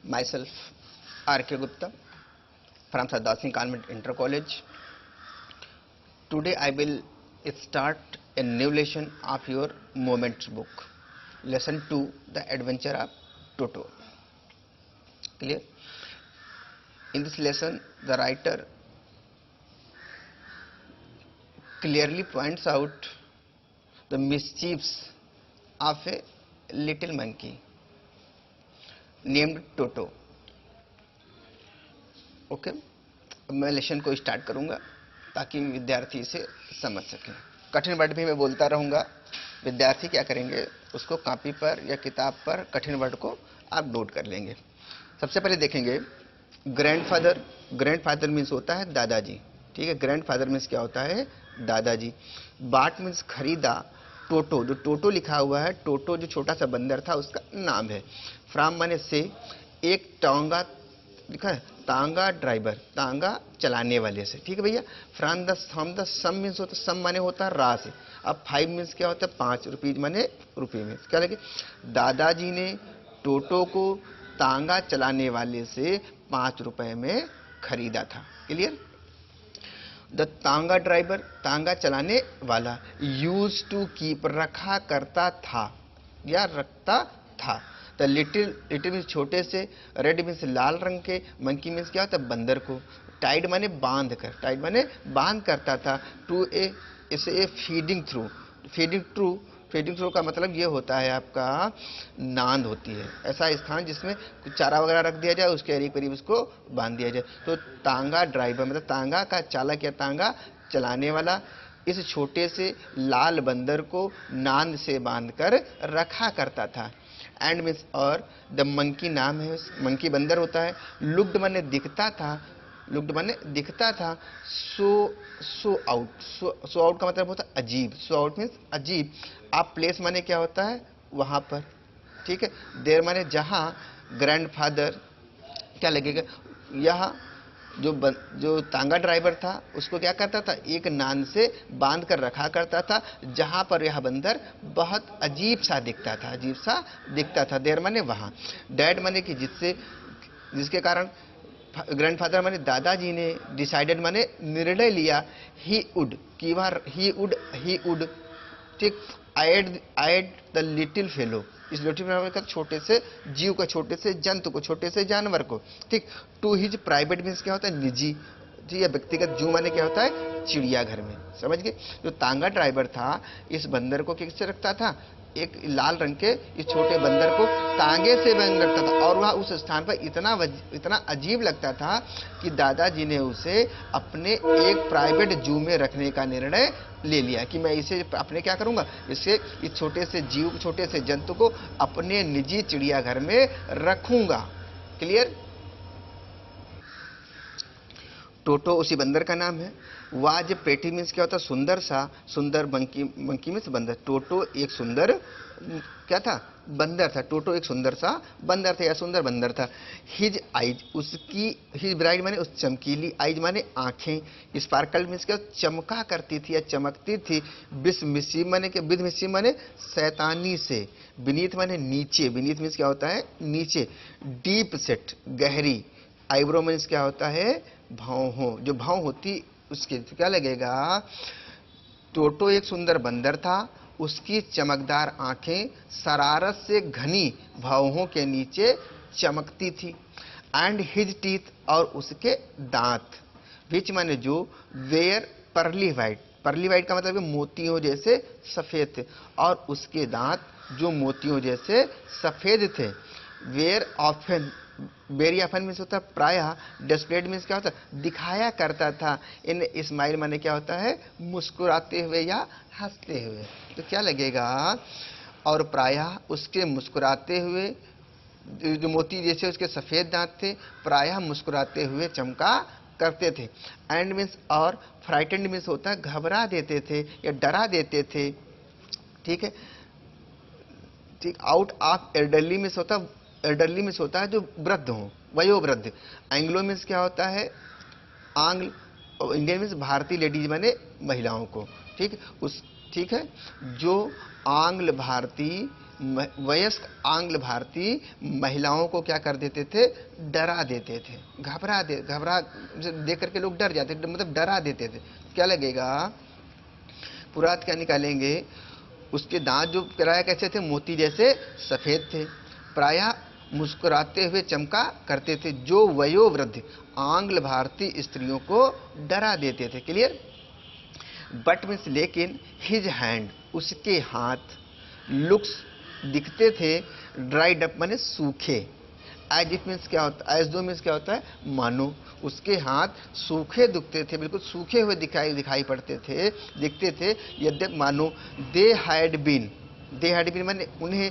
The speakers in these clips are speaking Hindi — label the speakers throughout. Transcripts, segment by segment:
Speaker 1: Myself, R.K. Gupta from Sardar Singh Convent Inter College. Today I will start a new lesson of your Moments book. Lesson 2, The Adventure of Toto. Clear? In this lesson, the writer clearly points out the mischiefs of a little monkey named Toto. Okay, अब मैं लेसन को स्टार्ट करूंगा ताकि विद्यार्थी इसे समझ सके। कठिन वर्ड भी मैं बोलता रहूंगा, विद्यार्थी क्या करेंगे, उसको कॉपी पर या किताब पर कठिन वर्ड को आप नोट कर लेंगे। सबसे पहले देखेंगे ग्रैंडफादर। ग्रैंडफादर मीन्स होता है दादाजी, ठीक है। ग्रैंडफादर मीन्स क्या होता है, दादाजी। बाट मीन्स खरीदा। टोटो, जो टोटो लिखा हुआ है, टोटो जो छोटा सा बंदर था उसका नाम है। फ्राम माने से, एक टांगा लिखा है, तांगा ड्राइवर, तांगा चलाने वाले से, ठीक है भैया। फ्रॉम द सम मीन्स होता है, सम माने होता है रा से। अब 5 मीन्स क्या होता है, 5 रुपीज माने रुपये में। क्या लगे, दादाजी ने टोटो को तांगा चलाने वाले से 5 रुपए में खरीदा था। क्लियर। द तांगा ड्राइवर, तांगा चलाने वाला। यूज टू कीप, रखा करता था या रखता था। द लिटिल, लिटिल मीन्स छोटे से। रेड मीन्स लाल रंग के। मंकी मीन्स क्या होता है, बंदर को। टाइड माने बांध कर, टाइड माने बांध करता था। टू ए, इसे a feeding trough. Feeding trough, feeding trough का मतलब ये होता है आपका नांद होती है, ऐसा स्थान जिसमें कुछ चारा वगैरह रख दिया जाए, उसके करीब करीब उसको बांध दिया जाए। तो तांगा ड्राइवर मतलब तांगा का चालक या तांगा चलाने वाला इस छोटे से लाल बंदर को नांद से बांधकर रखा करता था। एंड मीन्स और, द मंकी नाम है, मंकी बंदर होता है। लुक्ड माने दिखता था, लुक्ड माने दिखता था। सो आउट, सो आउट का मतलब होता है अजीब। सो आउट मीन्स अजीब। आप प्लेस माने क्या होता है, वहां पर, ठीक है। देर माने जहां। ग्रैंडफादर क्या लगेगा, यह जो तांगा ड्राइवर था उसको क्या करता था, एक नान से बांध कर रखा करता था, जहां पर यह बंदर बहुत अजीब सा दिखता था, अजीब सा दिखता था। देर माने वहां। डैड माने कि जिससे, जिसके कारण। ग्रैंडफादर माने दादाजी ने। डिसाइडेड माने निर्णय लिया। ही वुड, की बार ही वुड, ठीक। आइड द लिटिल फेलो, इस लिटिल फेलो का छोटे से जीव को, छोटे से जंतु को, छोटे से जानवर को, ठीक। टू हिज प्राइवेट मीन्स क्या होता है, निजी, ठीक है, व्यक्तिगत। जू माने क्या होता है, चिड़ियाघर में, समझ गए। जो तांगा ड्राइवर था इस बंदर को किससे रखता था, एक लाल रंग के इस छोटे बंदर को तांगे से बांध रखता था, और वह उस स्थान पर इतना अजीब लगता था कि दादाजी ने उसे अपने एक प्राइवेट जू में रखने का निर्णय ले लिया कि मैं इसे अपने क्या करूंगा, इसे, इस छोटे से जीव, छोटे से जंतु को अपने निजी चिड़ियाघर में रखूंगा। क्लियर। टोटो उसी बंदर का नाम है। वाज पेटी मीन्स क्या होता है, सुंदर सा। सुंदर, मंकी, मंकी मीन्स बंदर। टोटो एक सुंदर क्या था, बंदर था। टोटो एक सुंदर सा बंदर था या सुंदर बंदर था। हिज आइज, उसकी, हिज ब्राइट माने उस चमकीली, आइज माने आंखें। स्पार्कल मीन्स क्या, चमका करती थी या चमकती थी। बिस मिसी माने क्या, बिद मिसी माने शैतानी से। बीनीथ माने नीचे, बीनीथ मीन्स क्या होता है, नीचे। डीप सेट, गहरी। आईब्रो मीन्स क्या होता है, भाव हो, जो भाव होती उसके, तो क्या लगेगा, टोटो एक सुंदर बंदर था, उसकी चमकदार आंखें शरारत से घनी भौहों के नीचे चमकती थी। एंड हिज टीथ, और उसके दांत। विच माने जो, वेयर परली वाइट, परली वाइट का मतलब मोतियों जैसे सफेद थे, और उसके दांत जो मोतियों जैसे सफेद थे। Were often, very often means होता है प्रायः। डिस्प्लेड मीन्स क्या होता है, दिखाया करता था। इन स्माइल माने क्या होता है, मुस्कुराते हुए या हंसते हुए। तो क्या लगेगा, और प्रायः उसके मुस्कुराते हुए, जो मोती जैसे उसके सफेद दांत थे, प्रायः मुस्कुराते हुए चमका करते थे। एंड मीन्स और, फ्राइटेंड मीन्स होता है घबरा देते थे या डरा देते थे, ठीक है, ठीक। आउट ऑफ एल्डरली मीन्स होता है, एल्डरली मीन्स होता है जो वृद्ध हो, वयोवृद्ध। एंग्लो मीन्स क्या होता है, आंग्ल। और इंडियन मीन्स भारतीय, लेडीज माने महिलाओं को, ठीक। उस ठीक है, जो आंग्ल भारतीय वयस्क आंग्ल भारतीय महिलाओं को क्या कर देते थे, डरा देते थे, घबरा देख करके लोग डर जाते थे, मतलब डरा देते थे। क्या लगेगा, पुरात क्या निकालेंगे, उसके दांत जो प्राय कैसे थे, मोती जैसे सफेद थे, प्रायः मुस्कुराते हुए चमका करते थे, जो वयोवृद्ध आंग्ल भारतीय स्त्रियों को डरा देते थे। क्लियर। बट मीन्स लेकिन, हिज हैंड उसके हाथ, लुक्स दिखते थे, ड्राइड अप माने सूखे, एज इट मीन्स क्या होता है, एज दो मीन्स क्या होता है, मानो, उसके हाथ सूखे दिखते थे, बिल्कुल सूखे हुए दिखाई पड़ते थे, दिखते थे, यद्यप मानो दे हैड बीन माने उन्हें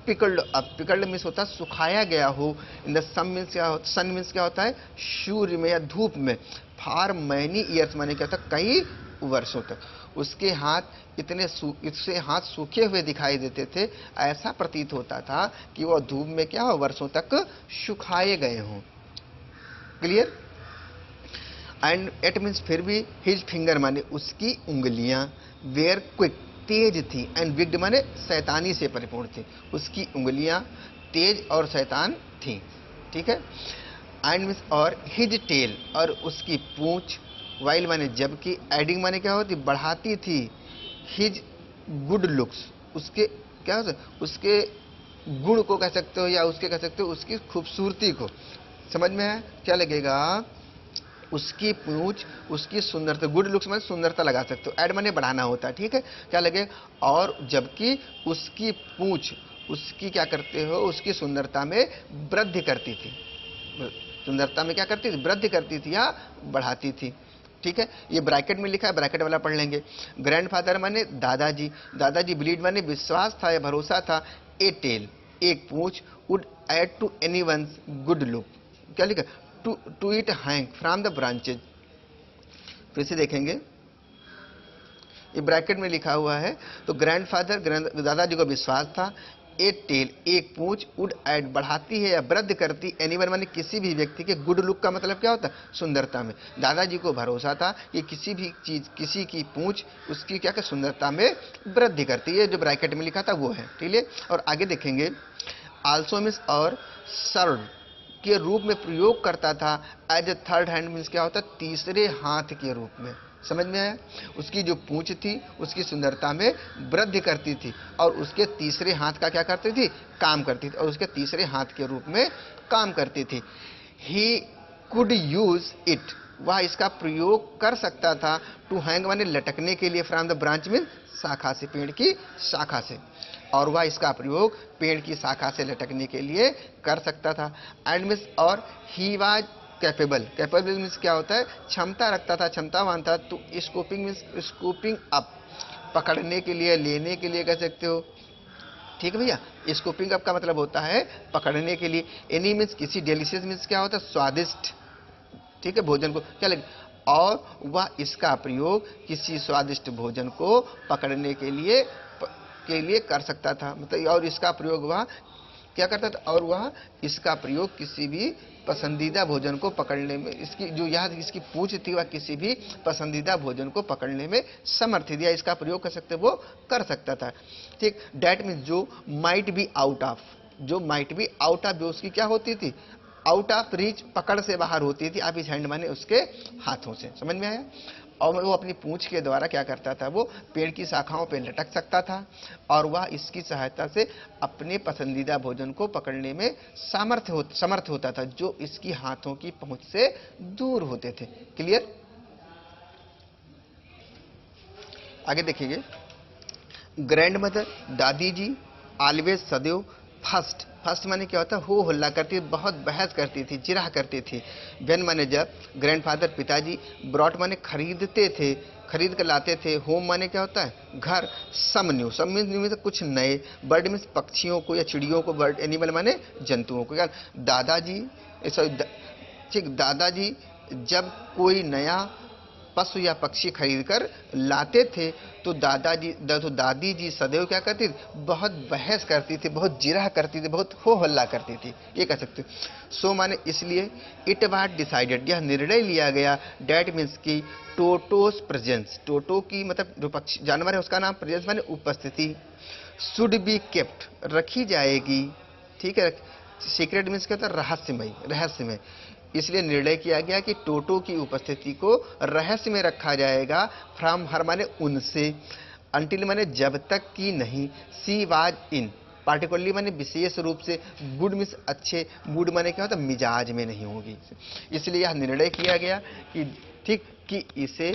Speaker 1: पिकल्ड अप, पिकल्ड मीन्स होता है सुखाया गया हो, इन द सन मीन्स क्या होता, सन मीन्स क्या होता है, सूर्य में या धूप में, फॉर मैनी ईयर्स माने क्या होता, कई वर्षों तक उसके हाथ इससे हाथ सूखे हुए दिखाई देते थे, ऐसा प्रतीत होता था कि वह धूप में क्या हो, वर्षों तक सुखाए गए हों। क्लियर। एंड इट मीन्स फिर भी, हिज फिंगर माने उसकी उंगलियां, वेयर क्विक तेज थी, एंड विग्ड माने शैतानी से परिपूर्ण थी, उसकी उंगलियां तेज और शैतान थी। ठीक है। एंड मीन्स और हिज टेल, और उसकी पूंछ, वाइल माने जबकि, एडिंग माने क्या होती, बढ़ाती थी, हिज गुड लुक्स, उसके क्या होता, उसके गुण को कह सकते हो, या उसके कह सकते हो उसकी खूबसूरती को। समझ में है, क्या लगेगा, उसकी पूंछ, उसकी सुंदरता, गुड लुक्स में सुंदरता लगा सकते हो, एड माने बढ़ाना होता है। ठीक है, क्या लगे, और जबकि उसकी पूंछ, उसकी क्या करते हो, उसकी सुंदरता में वृद्धि करती थी, सुंदरता में क्या करती थी, वृद्धि करती थी या बढ़ाती थी। ठीक है, ये ब्रैकेट में लिखा है, ब्रैकेट वाला पढ़ लेंगे। ग्रैंडफादर माने दादाजी, दादाजी बिलीव माने विश्वास था या भरोसा था, ए टेल एक पूंछ, would add to any one good look, क्या लिखा, to it hang from the branches. फिर से देखेंगे, ये ब्रैकेट में लिखा हुआ है, तो ग्रैंडफादर दादाजी को विश्वास था, ए टेल एक पूंछ, वुड ऐड बढ़ाती है या वृद्धि करती, एनीवन माने किसी भी व्यक्ति के, गुड लुक का मतलब क्या होता है, सुंदरता में, दादाजी को भरोसा था कि किसी भी चीज, किसी की पूंछ उसकी क्या सुंदरता में वृद्धि करती है, जो ब्रैकेट में लिखा था वो है। ठीक है, और आगे देखेंगे, आल्सो मीन्स और, सर्व के रूप में प्रयोग करता था, as a third hand means क्या होता है, तीसरे हाथ के रूप में। समझ में आया, उसकी जो पूंछ थी उसकी सुंदरता में वृद्धि करती थी, और उसके तीसरे हाथ का क्या करती थी, काम करती थी, और उसके तीसरे हाथ के रूप में काम करती थी। ही कुड यूज इट, वह इसका प्रयोग कर सकता था, टू हैंग माने लटकने के लिए, फ्रॉम द ब्रांच में शाखा से, पेड़ की शाखा से, और वह इसका प्रयोग पेड़ की शाखा से लटकने के लिए कर सकता था। एंड मीन्स और, ही वाज कैपेबल मीन्स क्या होता है, क्षमता रखता था, क्षमतावान था, तो स्कूपिंग मीन्स स्कूपिंग अप, पकड़ने के लिए, लेने के लिए कह सकते हो। ठीक है भैया, स्कूपिंग अप का मतलब होता है पकड़ने के लिए। एनी मीन्स किसी, डेलिशियस मीन्स क्या होता है, स्वादिष्ट। ठीक है, भोजन को क्या लगे, और वह इसका प्रयोग किसी स्वादिष्ट भोजन को पकड़ने के लिए कर सकता था, मतलब, और इसका प्रयोग वह क्या करता था, और वह इसका प्रयोग किसी भी पसंदीदा भोजन को पकड़ने में, इसकी जो यह इसकी पूंछ थी, वह किसी भी पसंदीदा भोजन को पकड़ने में समर्थ थी, या इसका प्रयोग कर सकते, वो कर सकता था। ठीक, डैट मीन्स जो माइट बी आउट ऑफ, जो माइट बी आउट ऑफ, जो उसकी क्या होती थी, आउट ऑफ रीच, पकड़ से बाहर होती थी, आप इस हैंड माने उसके हाथों से। समझ में आया, और वो अपनी पूंछ के द्वारा क्या करता था, वो पेड़ की शाखाओं पर लटक सकता था, और वह इसकी सहायता से अपने पसंदीदा भोजन को पकड़ने में समर्थ होता था, जो इसकी हाथों की पहुंच से दूर होते थे। क्लियर। आगे देखिए, ग्रैंड मदर दादी जी, ऑलवेज सदैव फर्स्ट, फर्स्ट माने क्या होता है, हो हल्ला करती, बहुत बहस करती थी, जिरह करती थी। वेन माने जब, ग्रैंडफादर पिताजी, ब्रॉट माने खरीदते थे, खरीद कर लाते थे, होम माने क्या होता है, घर, सम न्यू, सम मीन्स कुछ नए, बर्ड मीन्स पक्षियों को या चिड़ियों को, बर्ड एनिमल माने जंतुओं को। दादाजी, ठीक, दादाजी जब कोई नया पशु या पक्षी खरीदकर लाते थे तो दादी जी सदैव क्या करती थी, बहुत बहस करती थी, बहुत जिरह करती थी, बहुत हो हल्ला करती थी, ये कह सकते हो। सो माने इसलिए, इट वाज डिसाइडेड, यह निर्णय लिया गया, डैट मीन्स की टोटोस प्रेजेंस, टोटो की मतलब जो पक्षी जानवर है उसका नाम, प्रेजेंस माने उपस्थिति, शुड बी केप्ट, रखी जाएगी, ठीक है। सीक्रेट मीन्स क्या होता है, रहस्यमय, रहस्यमय। इसलिए निर्णय किया गया कि टोटो की उपस्थिति को रहस्य में रखा जाएगा, फ्रॉम हर माने उनसे, अंटिल माने जब तक कि नहीं, सी वाज इन पार्टिकुलरली माने विशेष रूप से, गुड मीन्स अच्छे, मूड माने क्या होता है, मिजाज में नहीं होगी। इसलिए यह निर्णय किया गया कि ठीक कि इसे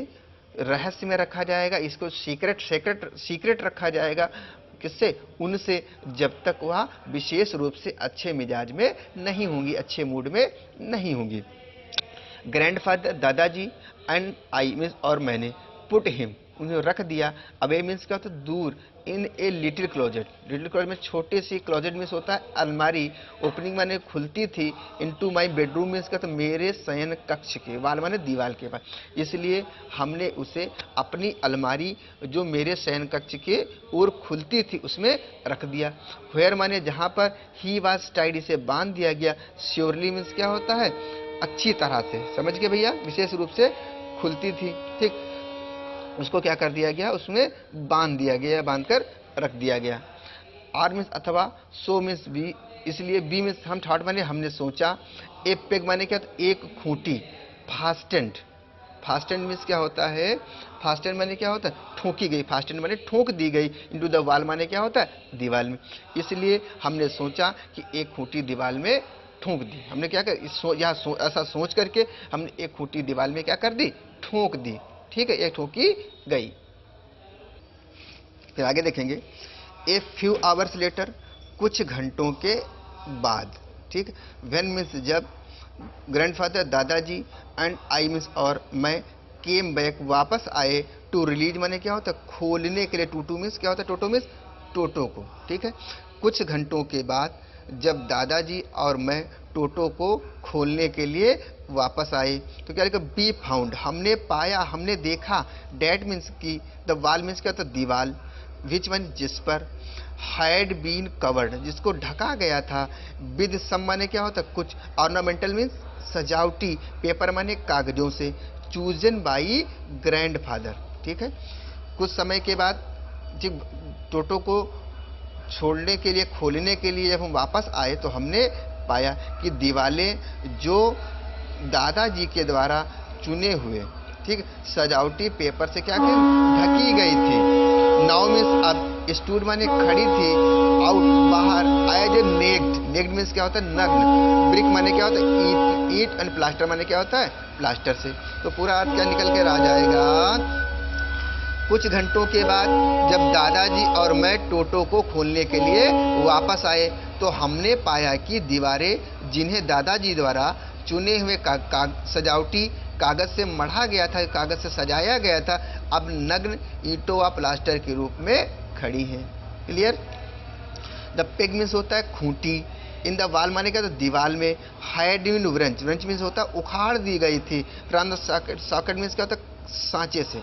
Speaker 1: रहस्य में रखा जाएगा, इसको सीक्रेट रखा जाएगा, किससे, उनसे, जब तक वह विशेष रूप से अच्छे मिजाज में नहीं होंगी, अच्छे मूड में नहीं होंगी। ग्रैंडफादर दादाजी एंड आई मीन्स और मैंने, पुट हिम उन्हें रख दिया, अवे मीन्स क्या होता है, दूर, in a little closet, little closet में छोटे सी, क्लोजेट मीन्स होता है अलमारी, ओपनिंग माने खुलती थी, इनटू माय बेडरूम मीन्स क्या, तो मेरे शयन कक्ष के, वाल माने दीवार के पास, इसलिए हमने उसे अपनी अलमारी जो मेरे शयन कक्ष के ओर खुलती थी उसमें रख दिया। वेयर माने जहाँ पर, ही वाज टाइड इसे बांध दिया गया, श्योरली मीन्स क्या होता है, अच्छी तरह से, समझ गए भैया, विशेष रूप से खुलती थी, ठीक, उसको क्या कर दिया गया, उसमें बांध दिया गया, बांध कर रख दिया गया। आर मीन्स अथवा, सो मीन्स बी, इसलिए बी मीन्स हम, थॉट माने हमने सोचा, ए पेग माने क्या, एक खूंटी, फास्टेंड, फास्टेंड मीन्स क्या होता है, फास्टेंड माने क्या होता है, ठोकी गई, फास्टेंड माने ठोक दी गई, इनटू द वॉल माने क्या होता है, दीवार में, इसलिए हमने सोचा कि एक खूंटी दीवार में ठोक दी, हमने क्या कर, ऐसा सोच करके हमने एक खूंटी दीवार में क्या कर दी, ठोक दी, ठीक है, एक ठोकी गई। फिर आगे देखेंगे, ए फ्यू आवर्स लेटर, कुछ घंटों के बाद, ठीक, व्हेन मीन्स जब, ग्रैंडफादर दादाजी एंड आई मीन्स और मैं, केम बैक वापस आए, टू रिलीज माने क्या होता है, खोलने के लिए, टू मीन्स क्या होता है, टोटो मीन्स टोटो को, ठीक है। कुछ घंटों के बाद जब दादाजी और मैं टोटो को खोलने के लिए वापस आए, तो क्या लिखा, बी फाउंड, हमने पाया, हमने देखा, डैट मीन्स की, द वाल मीन्स क्या होता है, दीवाल, विच मीन जिस पर, हैड बीन कवर्ड जिसको ढका गया था, विद सम माने क्या होता है, कुछ, ऑर्नामेंटल मीन्स सजावटी, पेपर माने कागजों से, चूजन बाई ग्रैंडफादर, ठीक है। कुछ समय के बाद जब टोटो को छोड़ने के लिए, खोलने के लिए जब हम वापस आए तो हमने पाया कि दीवारें जो दादाजी के द्वारा चुने हुए, ठीक, सजावटी पेपर से क्या की, ढकी गई थी। नाउ मीन्स अब, स्टूड माने खड़ी थी, आउट बाहर, as a naked, naked means क्या होता है, नग्न, ब्रिक माने क्या होता है, ईट एंड प्लास्टर माने क्या होता है, प्लास्टर से, तो पूरा अर्थ क्या निकल कर आ जाएगा। कुछ घंटों के बाद जब दादाजी और मैं टोटो को खोलने के लिए वापस आए तो हमने पाया कि दीवारें जिन्हें दादाजी द्वारा चुने हुए सजावटी कागज से मढ़ा गया था, कागज से सजाया गया था, अब नग्न ईंटों व प्लास्टर के रूप में खड़ी हैं। क्लियर। द पेग मीन्स होता है खूंटी, इन द वाल माने क्या, तो दीवार में, हैड बीन व्रंच, व्रंच मीन्स होता है उखाड़ दी गई थी, from the socket, socket means क्या होता है, सांचे से,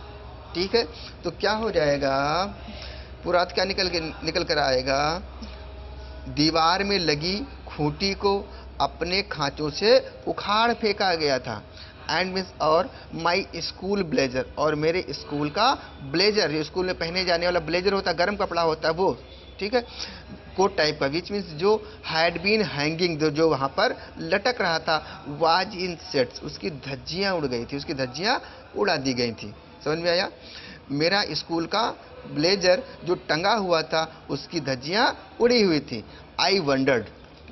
Speaker 1: ठीक है। तो क्या हो जाएगा, पूरा क्या निकल कर आएगा, दीवार में लगी खूंटी को अपने खांचों से उखाड़ फेंका गया था, एंड मीन्स और, माई स्कूल ब्लेजर, और मेरे स्कूल का ब्लेजर, जो स्कूल में पहने जाने वाला ब्लेजर होता है, गर्म कपड़ा होता है वो, ठीक है, कोट टाइप का, विच मीन्स जो हैड बीन हैंगिंग, जो वहाँ पर लटक रहा था, वाज इन सेट्स, उसकी धज्जियाँ उड़ गई थी, उसकी धज्जियाँ उड़ा दी गई थी। समझ में आया। मेरा स्कूल का ब्लेजर जो टंगा हुआ था उसकी धज्जियाँ उड़ी हुई थी। आई वंडर्ड,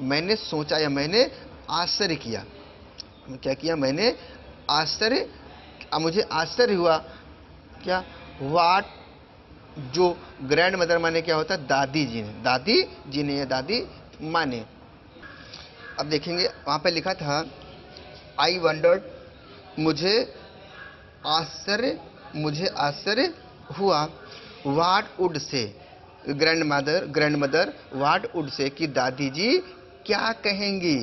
Speaker 1: मैंने सोचा या मैंने आश्चर्य किया, क्या किया, मैंने आश्चर्य, मुझे आश्चर्य हुआ, क्या, वाट, जो ग्रैंड मदर माने क्या होता है, दादी जी ने या दादी माने। अब देखेंगे वहाँ पे लिखा था आई वंडर्ड, मुझे आश्चर्य हुआ, what would say, grand mother what would say, कि दादी जी क्या कहेंगी,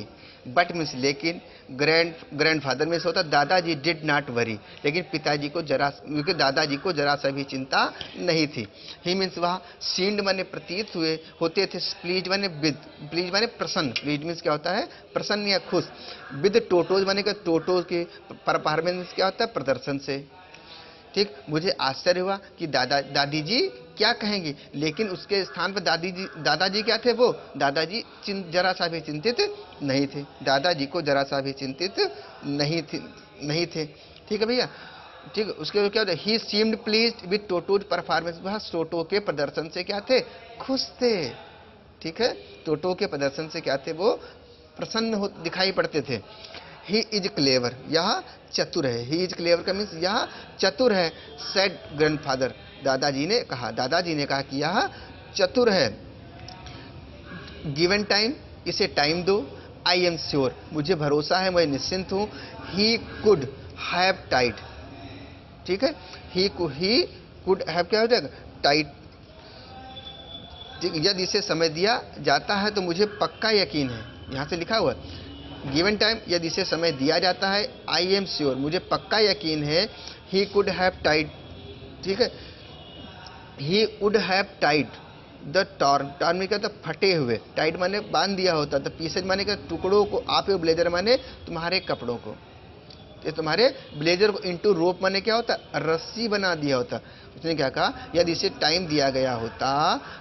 Speaker 1: बट मीन्स लेकिन, ग्रैंडफादर मीन्स होता दादाजी डिड नॉट वरी, लेकिन पिताजी को जरा, क्योंकि दादाजी को जरा सा भी चिंता नहीं थी। ही मीन्स वहाँ सीन्ड माने प्रतीत हुए होते थे, प्लीज माने विद, प्लीज माने प्रसन्न, प्लीज मीन्स क्या होता है प्रसन्न या खुश, विद टोटोज माने क्या टोटोज के परफॉर्मेंस क्या होता है प्रदर्शन से। ठीक, मुझे आश्चर्य हुआ कि दादी जी क्या कहेंगी, लेकिन उसके स्थान पर दादाजी क्या थे, वो दादाजी जरा सा भी चिंतित नहीं थे, दादाजी को जरा सा भी चिंतित नहीं थे। ठीक है भैया। ठीक, उसके क्या होता है, he seemed pleased with Toto's performance, वह टोटो के प्रदर्शन से क्या थे, खुश थे। ठीक है, टोटो के प्रदर्शन से क्या थे, वो प्रसन्न दिखाई पड़ते थे। ही इज क्लेवर, यह चतुर है, ही इज क्लेवर का मीन्स यह चतुर है, सेड ग्रैंडफादर, दादाजी ने कहा कि यह चतुर है। गिवन टाइम, इसे टाइम दो, आई एम श्योर, मुझे भरोसा है, मैं निश्चिंत हूं, ही कुड हैव टाइट। ठीक है, ही कुड हैव क्या हो जाएगा, टाइट। यदि इसे समय दिया जाता है तो मुझे पक्का यकीन है, यहां से लिखा हुआ है गिवन टाइम, यदि इसे समय दिया जाता है, आई एम श्योर, मुझे पक्का यकीन है, ही कुड हैव टाइट। ठीक है, he would have tight the torn में क्या था, फटे हुए, टाइट माने बांध दिया होता, तो पीसेज माने क्या टुकड़ों को, आप ब्लेजर माने तुम्हारे कपड़ों को, ये तुम्हारे ब्लेजर को, इनटू रोप माने क्या होता, रस्सी बना दिया होता। उसने क्या कहा, यदि इसे टाइम दिया गया होता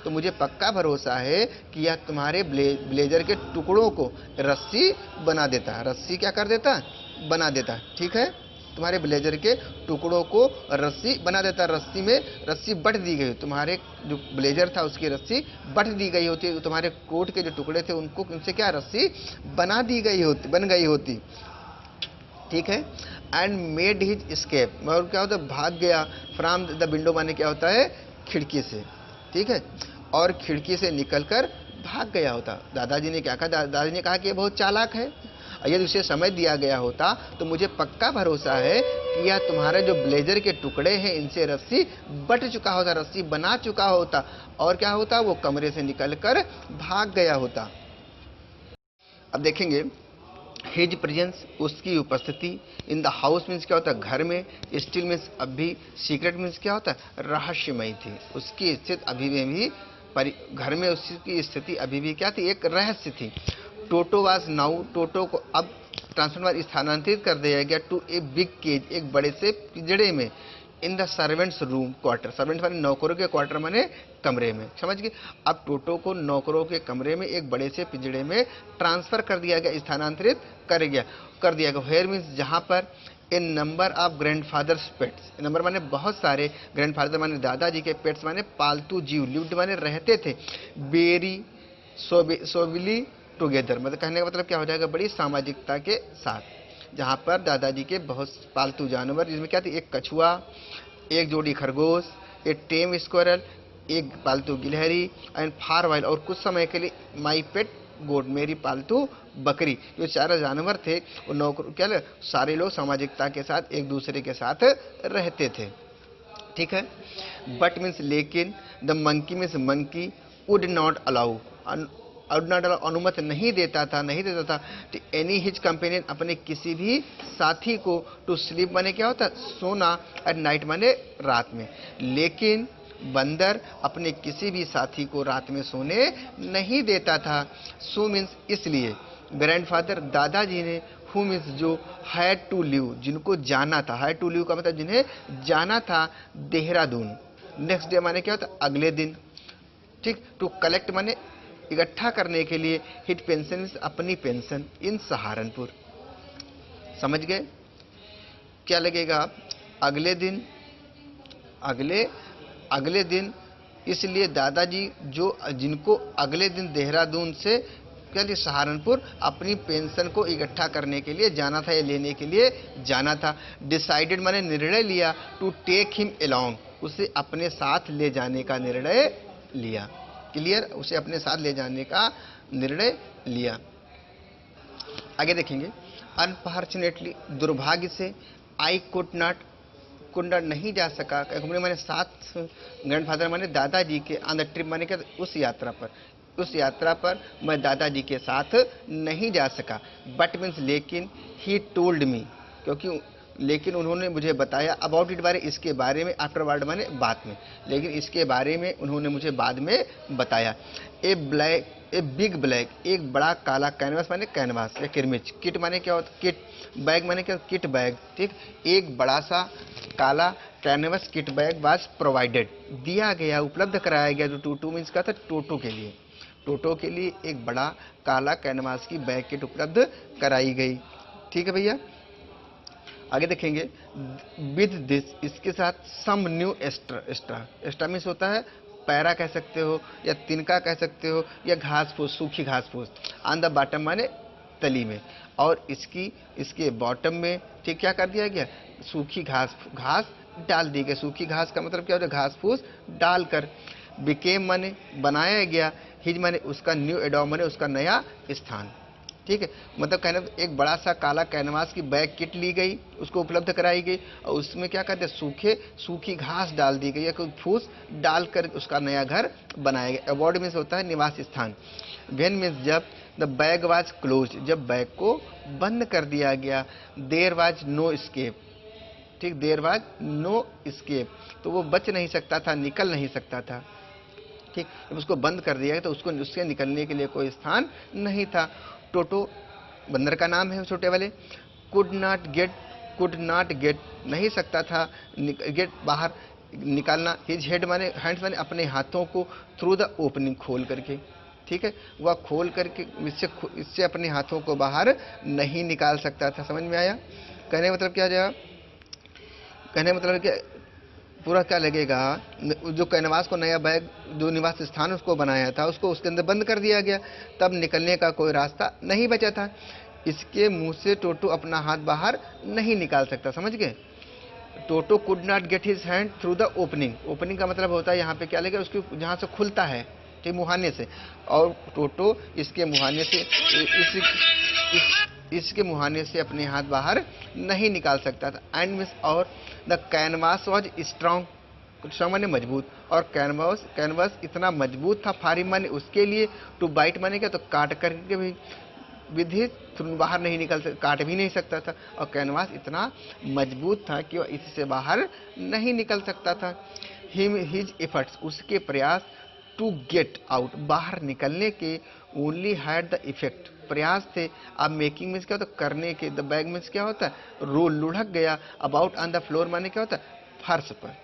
Speaker 1: तो मुझे पक्का भरोसा है कि यह तुम्हारे ब्लेजर के टुकड़ों को रस्सी बना देता, रस्सी क्या कर देता, बना देता। ठीक है, तुम्हारे ब्लेजर के टुकड़ों को रस्सी बना देता, रस्सी में रस्सी बट दी गई, तुम्हारे जो ब्लेजर था उसकी रस्सी बट दी गई होती, तुम्हारे कोट के जो टुकड़े थे उनको उनसे क्या रस्सी बना दी गई होती, बन गई होती। ठीक है, एंड मेड हिज स्केप, और क्या होता है, भाग गया, फ्रॉम द विंडो माने क्या होता है, खिड़की से। ठीक है, और खिड़की से निकलकर भाग गया होता। दादाजी ने क्या कहा, दादाजी ने कहा कि ये बहुत चालाक है, यदि उसे समय दिया गया होता तो मुझे पक्का भरोसा है कि यह तुम्हारे जो ब्लेजर के टुकड़े हैं इनसे रस्सी बट चुका होता, रस्सी बना चुका होता, और क्या होता, वो कमरे से निकलकर भाग गया होता। अब देखेंगे हिज प्रेजेंस, उसकी उपस्थिति, इन द हाउस मीन्स क्या होता है, घर में, स्टिल मीन्स अभी, सीक्रेट मीन्स क्या होता है, रहस्यमयी थी, उसकी स्थिति अभी भी घर में उसकी स्थिति अभी भी क्या थी, एक रहस्य थी। टोटो वाज नाउ, टोटो को अब ट्रांसफर स्थानांतरित कर दिया गया टू ए बिग केज, एक बड़े से पिंजड़े में, in the servants room, quarter, servants माने नौकरों के क्वार्टर माने कमरे में, समझ गए। अब टोटो को नौकरों के कमरे में एक बड़े से पिंजड़े में ट्रांसफर कर दिया गया, स्थानांतरित कर दिया गया। हेयर मीन्स जहां पर a number of grandfather's pets, number माने बहुत सारे, ग्रैंडफादर माने दादाजी के, पेट्स माने पालतू जीव, लिव्ड माने रहते थे, बेरी सोविली टुगेदर, मतलब कहने का मतलब क्या हो जाएगा, बड़ी सामाजिकता के साथ, जहां पर दादाजी के बहुत पालतू जानवर, जिसमें क्या थी, एक कछुआ, एक जोड़ी खरगोश, एक टेम स्क्वायरल, एक पालतू गिलहरी, एंड फार वाइल, और कुछ समय के लिए माई पेट गोट, मेरी पालतू बकरी, जो चार जानवर थे वो नौकर क्या सारे लोग सामाजिकता के साथ एक दूसरे के साथ रहते थे। ठीक है, बट मीन्स लेकिन, the monkey means monkey, would not allow, अनुमति नहीं देता था तो एनी हिज कंपेनियन, अपने किसी भी साथी को, टू स्लीप माने क्या होता, सोना, एट नाइट माने रात में, लेकिन बंदर अपने किसी भी साथी को रात में सोने नहीं देता था। सो मीन्स इसलिए, ग्रैंडफादर दादाजी ने, हु मीन्स जो, हैड टू लिव, जिनको जाना था, हैड टू लिव का मतलब जिन्हें जाना था, देहरादून, नेक्स्ट डे माने क्या होता, अगले दिन। ठीक, टू कलेक्ट माने इकट्ठा करने के लिए, हिट पेंशन अपनी पेंशन, इन सहारनपुर, समझ गए। क्या लगेगा, अगले दिन, अगले दिन, इसलिए दादाजी जो, जिनको अगले दिन देहरादून से क्या लिए सहारनपुर अपनी पेंशन को इकट्ठा करने के लिए जाना था, या लेने के लिए जाना था। डिसाइडेड माने निर्णय लिया, टू टेक हिम अलोंग, उसे अपने साथ ले जाने का निर्णय लिया। क्लियर, उसे अपने साथ ले जाने का निर्णय लिया। आगे देखेंगे, अनफॉर्चुनेटली, दुर्भाग्य से, आई कुंड नहीं जा सका, मैंने साथ, ग्रैंडफादर माने दादाजी के, ऑन द ट्रिप माने क्या, उस यात्रा पर, उस यात्रा पर मैं दादाजी के साथ नहीं जा सका। बट मीन्स लेकिन, ही टोल्ड मी, क्योंकि लेकिन उन्होंने मुझे बताया, अबाउट इट बारे, इसके बारे में, आफ्टरवर्ड माने बाद में, लेकिन इसके बारे में उन्होंने मुझे बाद में बताया। ए ब्लैक, ए बिग ब्लैक, एक बड़ा काला कैनवास माने कैनवास या किरमिच, किट माने क्या होता, किट, बैग माने क्या, किट बैग, ठीक, एक बड़ा सा काला canvas kit bag was provided, दिया गया, उपलब्ध कराया गया। जो टूटू मीन्स का था टोटो के लिए, टोटो के लिए एक बड़ा काला कैनवास की बैग किट उपलब्ध कराई गई। ठीक है भैया, आगे देखेंगे। विद दिस, इसके साथ some new extra, extra means होता है पैरा कह सकते हो, या तिनका कह सकते हो, या घास फूस, सूखी घास फूस। ऑन द बॉटम माने तली में, और इसके बॉटम में, ठीक, क्या कर दिया गया, सूखी घास डाल दी गई। सूखी घास का मतलब क्या होता है, घास फूस डालकर। बिकेम माने बनाया गया, हिज माने उसका, न्यू एडॉम माने उसका नया स्थान। ठीक है, मतलब कहना एक बड़ा सा काला कैनवास की बैग किट ली गई, उसको उपलब्ध कराई गई, और उसमें क्या कहते हैं, सूखी घास डाल दी गई, या कोई फूस डालकर उसका नया घर बनाया गया। अवॉर्ड मीन्स होता है निवास स्थान। वेन मीन्स जब, द बैग वाज क्लोज, जब बैग को बंद कर दिया गया। देयर वाज नो स्केप, ठीक, देयर वाज नो स्केप, तो वो बच नहीं सकता था, निकल नहीं सकता था। ठीक, जब उसको बंद कर दिया गया तो उसको, उससे निकलने के लिए कोई स्थान नहीं था। टोटो बंदर का नाम है छोटे वाले। कुड नॉट गेट नहीं सकता था, गेट बाहर निकालना। हिज हेड माने, हैंड्स माने अपने हाथों को, थ्रू द ओपनिंग खोल करके, ठीक है, वह खोल करके इससे अपने हाथों को बाहर नहीं निकाल सकता था। समझ में आया? कहने का मतलब क्या जाएगा, कहने का मतलब क्या, पूरा क्या लगेगा, जो कैनवास को नया बैग, जो निवास स्थान उसको बनाया था, उसको उसके अंदर बंद कर दिया गया, तब निकलने का कोई रास्ता नहीं बचा था। इसके मुंह से टोटो अपना हाथ बाहर नहीं निकाल सकता। समझ गए? Toto could not get his hand through the opening. Opening का मतलब होता है यहाँ पे क्या लगेगा, उसके जहाँ से खुलता है, ठीक, मुहाने से, और टोटो इसके मुहाने से, इसके मुहाने से अपने हाथ बाहर नहीं निकाल सकता था। एंड मिस, और the canvas was strong, strong माने मजबूत, और कैनवास इतना मजबूत था, फारी माने उसके लिए, टू बाइट माने क्या, तो काट करके भी, विधि बाहर नहीं निकल सकता, काट भी नहीं सकता था, और कैनवास इतना मजबूत था कि वह इससे बाहर नहीं निकल सकता था। हिज एफर्ट्स, उसके प्रयास, टू गेट आउट, बाहर निकलने के, ओनली हैड द इफेक्ट, प्रयास थे। अब मेकिंग मीन्स क्या होता है, करने के, द बैग मीन्स क्या होता है, रोल, लुढ़क गया। अबाउट ऑन द फ्लोर माने क्या होता है, फर्श पर,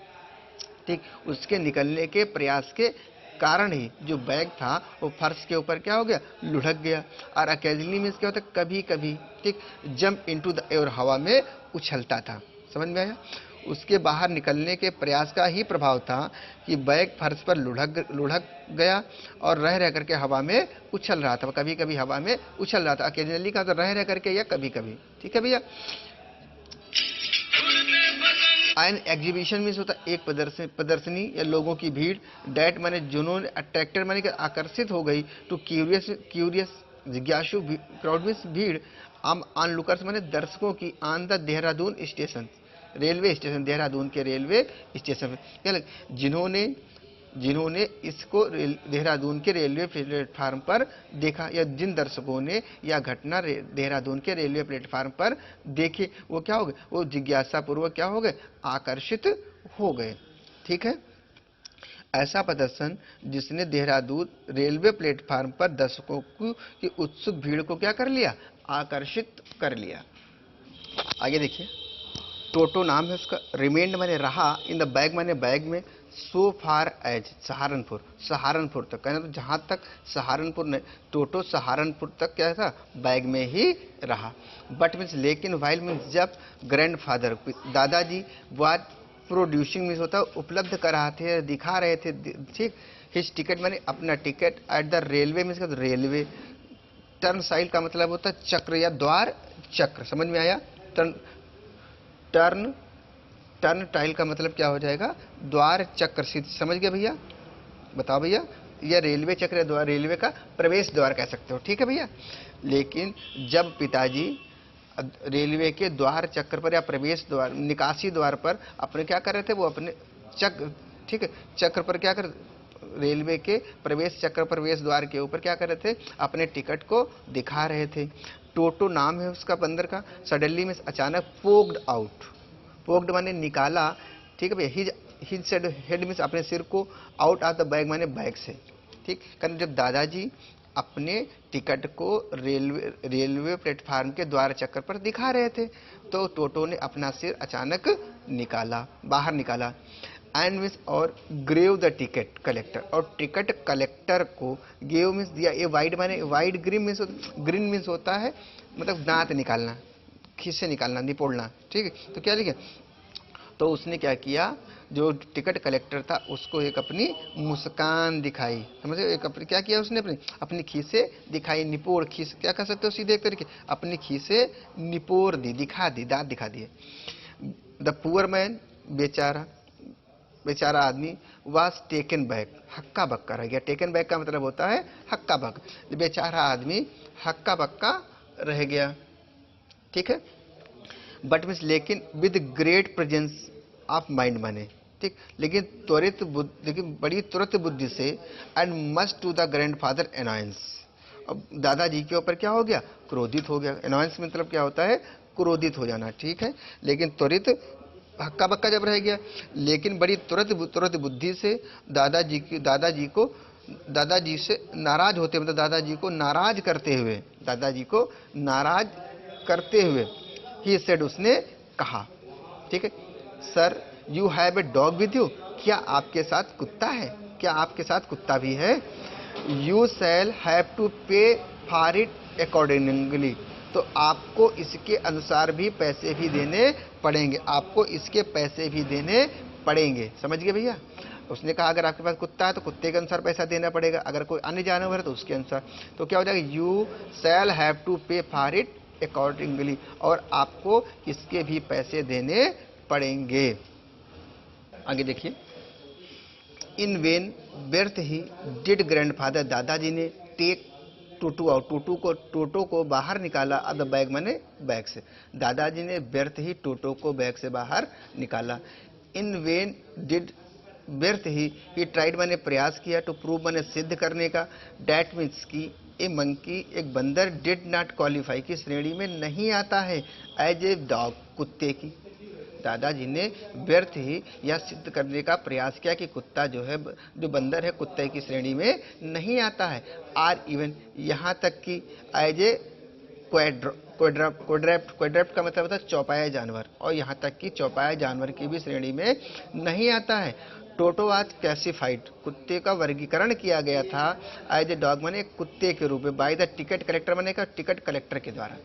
Speaker 1: ठीक, उसके निकलने के प्रयास के कारण ही जो बैग था वो फर्श के ऊपर क्या हो गया, लुढ़क गया। और अकेजनली मीन्स क्या होता है, कभी कभी, ठीक, जंप इनटू द एयर, हवा में उछलता था। समझ में आया? उसके बाहर निकलने के प्रयास का ही प्रभाव था कि बैग फर्श पर लुढ़क गया और रह करके हवा में उछल रहा था। कभी कभी हवा में उछल रहा था, अकेजनली का तो रह करके, या कभी कभी। ठीक है भैया? एन एग्जीबिशन मीन्स होता है एक प्रदर्शनी या लोगों की भीड़। डैट माने जिन्होंने, अट्रैक्टेड माने आकर्षित हो गई, टू क्यूरियस जिज्ञासु, क्राउड मीन्स भीड़। ऑन लुकर्स माने दर्शकों की, on the Dehradun station, railway station, Dehradun के रेलवे स्टेशन पर, क्या लगे, जिन्होंने इसको देहरादून के रेलवे प्लेटफार्म पर देखा, या जिन दर्शकों ने यह घटना देहरादून के रेलवे प्लेटफार्म पर देखे, वो क्या हो गए, वो जिज्ञासा पूर्वक क्या हो गए, आकर्षित हो गए। ठीक है? ऐसा प्रदर्शन जिसने देहरादून रेलवे प्लेटफार्म पर दर्शकों की उत्सुक भीड़ को क्या कर लिया, आकर्षित कर लिया। आगे देखिए, टोटो नाम है उसका। रिमेंड माने रहा, इन द बैग माने बैग में, सो फार एज, सहारनपुर तक, कहना तो जहाँ तक सहारनपुर ने, टोटो सहारनपुर तक क्या था, बैग में ही रहा। बट मीन्स लेकिन, वाइल मीन्स जब, ग्रैंडफादर दादाजी, वाज प्रोड्यूसिंग मीन्स होता है उपलब्ध करा थे, दिखा रहे थे, ठीक, हिज टिकट माने अपना ticket, at the railway means का रेलवे, टर्न साइड का मतलब होता है चक्र या द्वार चक्र। समझ में आया? टर्न टाइल का मतलब क्या हो जाएगा, द्वार चक्र। समझ गए भैया? बताओ भैया, यह रेलवे चक्र द्वार, रेलवे का प्रवेश द्वार कह सकते हो। ठीक है भैया? लेकिन जब पिताजी रेलवे के द्वार चक्र पर या प्रवेश द्वार, निकासी द्वार पर अपने क्या कर रहे थे, वो अपने चक्र, ठीक है, चक्र पर क्या कर, रेलवे के प्रवेश चक्र प्रवेश द्वार के ऊपर क्या कर रहे थे, अपने टिकट को दिखा रहे थे। टोटो नाम है उसका बंदर का। सडनली में अचानक पोक्ड आउट, पोक्ड माने निकाला, ठीक है भैया। हिज सेड, हेड मीन्स अपने सिर को, आउट ऑफ द बैग माने बैग से, ठीक। कारण जब दादाजी अपने टिकट को रेलवे प्लेटफार्म के द्वार चक्कर पर दिखा रहे थे, तो टोटो ने अपना सिर अचानक निकाला, बाहर निकाला। एंड मीन्स और ग्रेव द टिकट कलेक्टर, और टिकट कलेक्टर को गेव मीन्स दिया। ये वाइड माने वाइड, ग्रीन मीन्स होता है मतलब दांत निकालना, खीसे निकालना, निपोड़ना, ठीक है। तो क्या लिखे, तो उसने क्या किया, जो टिकट कलेक्टर था उसको एक अपनी मुस्कान दिखाई, समझे, एक अपनी क्या किया उसने, अपनी खीसे दिखाई, निपोड़, खीस क्या कह सकते हो सीधे करके, अपनी खीसे निपोड़ दी, दिखा दी, दांत दिखा दिए। द पुअर मैन, बेचारा, बेचारा आदमी, वाज टेकन बैक, हक्का बक्का रह गया। टेकन बैक का मतलब होता है हक्का बक्का, बेचारा आदमी हक्का बक्का रह गया, ठीक है। बट मीन्स लेकिन with great presence of mind माने, ठीक, लेकिन त्वरित बुद्धि, लेकिन बड़ी तुरंत बुद्धि से, and must to the grandfather annoyance. अब दादाजी के ऊपर क्या हो गया, क्रोधित हो गया। अनायंस मतलब क्या होता है, क्रोधित हो जाना, ठीक है। लेकिन त्वरित, हक्का बक्का जब रह गया, लेकिन बड़ी तुरंत बुद्धि से दादाजी से नाराज होते, मतलब दादाजी को नाराज करते हुए, दादाजी को नाराज करते हुए, ही सेड, उसने कहा, ठीक है, sir you have a dog with you, क्या आपके साथ कुत्ता है, क्या आपके साथ कुत्ता भी है। यू शैल हैव टू पे फॉर इट अकॉर्डिंगली, तो आपको इसके अनुसार भी पैसे भी देने पड़ेंगे, आपको इसके पैसे भी देने पड़ेंगे, समझ गए भैया। उसने कहा अगर आपके पास कुत्ता है तो कुत्ते के अनुसार पैसा देना पड़ेगा, अगर कोई अन्य जानवर है तो उसके अनुसार। तो क्या हो जाएगा, यू शैल हैव टू पे फॉर इट अकॉर्डिंगली, और आपको इसके भी पैसे देने पड़ेंगे। आगे देखिए, इन वेन व्यर्थ ही डिड ग्रैंडफादर, दादाजी ने टेक टोटो आउट, टोटो को बाहर निकाला, अब बैग माने बैग से, दादाजी ने व्यर्थ ही टोटो को बैग से बाहर निकाला। इन वेन डिड, व्यर्थ ही ट्राइड माने प्रयास किया, टू प्रूव माने सिद्ध करने का, डैट मीन्स की ए मंकी, एक बंदर, डिड नॉट क्वालिफाई की श्रेणी में नहीं आता है, एज ए डॉग, कुत्ते की। दादाजी ने व्यर्थ ही यह सिद्ध करने का प्रयास किया कि कुत्ता जो है, जो बंदर है, कुत्ते की श्रेणी में नहीं आता है। आर इवन, यहाँ तक कि एज ए क्वाड्रप्ट का मतलब होता है चौपाया जानवर, और यहाँ तक कि चौपाया जानवर की भी श्रेणी में नहीं आता है। टोटो आज क्लासिफाइड, कुत्ते का वर्गीकरण किया गया था, एज ए डॉग माने कुत्ते के रूप में, बाय द टिकट कलेक्टर माने का टिकट कलेक्टर के द्वारा,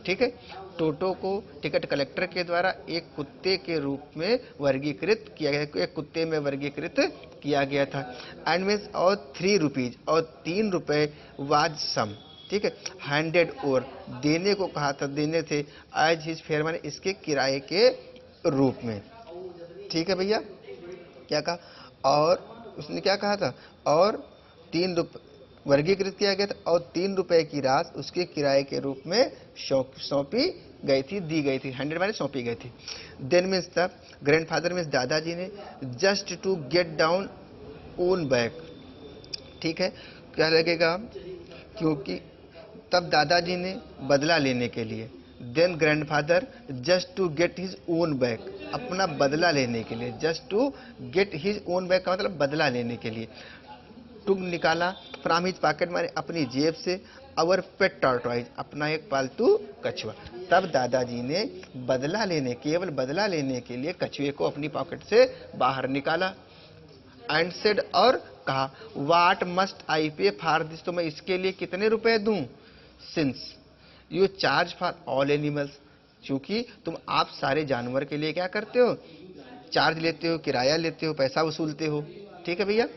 Speaker 1: ठीक है। टोटो को टिकट कलेक्टर के द्वारा एक कुत्ते के रूप में वर्गीकृत किया गया, एक कुत्ते में वर्गीकृत किया गया था। एंड मीन्स और 3 रुपीज, और 3 रुपए वाज सम, ठीक है, हैंडेड ओवर, देने को कहा था, देने थे, एज हिज फेयर माने इसके किराए के रूप में, ठीक है भैया। क्या कहा, और उसने क्या कहा था, और 3 रुपये वर्गीकृत किया गया था, और 3 रुपए की राशि उसके किराए के रूप में सौंपी गई थी, दी गई थी, 100 माने सौंपी गई थी। Then means the grandfather means दादाजी ने, just to get down own back, ठीक है, क्या लगेगा, क्योंकि तब दादाजी ने बदला लेने के लिए, then grandfather just to get his own back, अपना बदला लेने के लिए, just to get his own back का मतलब बदला लेने के लिए, टुक निकाला, फ्रॉम हिज पॉकेट माने अपनी जेब से, अवर पेट टॉर्टोइज, अपना एक पालतू कछुआ। तब दादाजी ने बदला लेने, केवल बदला लेने के लिए कछुए को अपनी पॉकेट से बाहर निकाला। एंड सेड, और कहा, व्हाट मस्ट आई पे फॉर दिस, तो मैं इसके लिए कितने रुपए दूं, since you charge for all animals, क्योंकि तुम आप सारे जानवर के लिए क्या करते हो, चार्ज लेते हो, किराया लेते हो, पैसा वसूलते हो, ठीक है भैया।